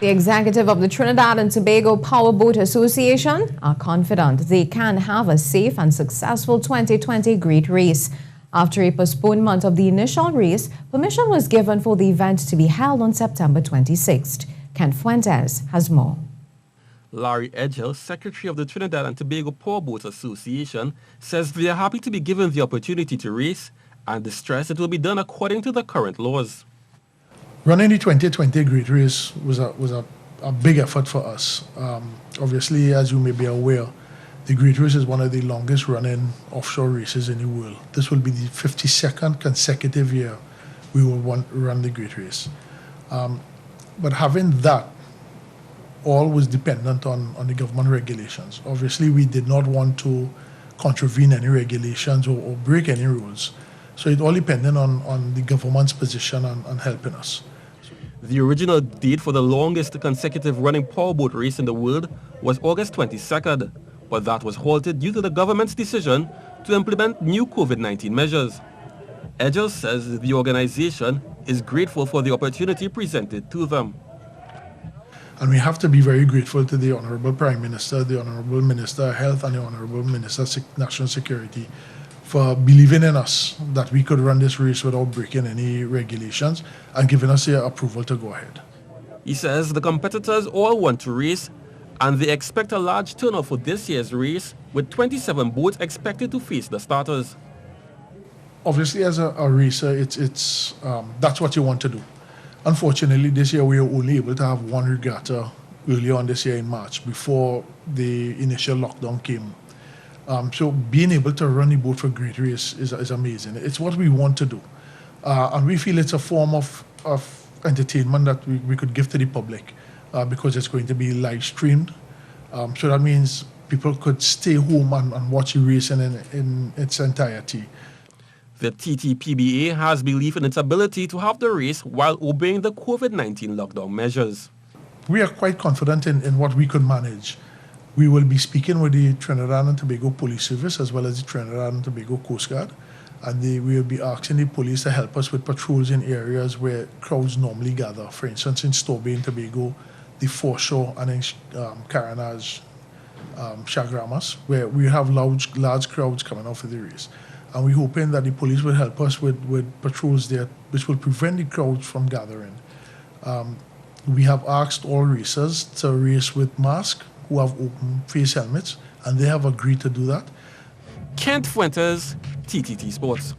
The executive of the Trinidad and Tobago Powerboat Association are confident they can have a safe and successful 2020 Great Race. After a postponement of the initial race, permission was given for the event to be held on September 26th. Fuentes has more. Larry Edgell, secretary of the Trinidad and Tobago Powerboat Association, says they are happy to be given the opportunity to race and stress it will be done according to the current laws. Running the 2020 Great Race was a big effort for us. Obviously, as you may be aware, the Great Race is one of the longest running offshore races in the world. This will be the 52nd consecutive year we will run the Great Race. But having that all was dependent on the government regulations. Obviously, we did not want to contravene any regulations or break any rules. So it all depended on the government's position on helping us. The original date for the longest consecutive running powerboat race in the world was August 22nd, but that was halted due to the government's decision to implement new COVID-19 measures. Edgell says the organization is grateful for the opportunity presented to them. And we have to be very grateful to the Honorable Prime Minister, the Honorable Minister of Health, and the Honorable Minister of National Security for believing in us that we could run this race without breaking any regulations and giving us the approval to go ahead. He says the competitors all want to race and they expect a large turnout for this year's race, with 27 boats expected to face the starters. Obviously, as a racer, that's what you want to do. Unfortunately, this year we were only able to have one regatta early on this year in March before the initial lockdown came. So being able to run the boat for Great Race is amazing. It's what we want to do. And we feel it's a form of entertainment that we could give to the public because it's going to be live streamed. So that means people could stay home and watch the race in its entirety. The TTPBA has belief in its ability to have the race while obeying the COVID-19 lockdown measures. We are quite confident in what we could manage. We will be speaking with the Trinidad and Tobago Police Service as well as the Trinidad and Tobago Coast Guard, and we will be asking the police to help us with patrols in areas where crowds normally gather. For instance, in Tobago and Tobago, the foreshore, and in Caranage, Chaguaramas, where we have large crowds coming out for the race. And we're hoping that the police will help us with patrols there, which will prevent the crowds from gathering. We have asked all racers to race with masks, who have open face helmets, and they have agreed to do that. Fuentes, TTT Sports.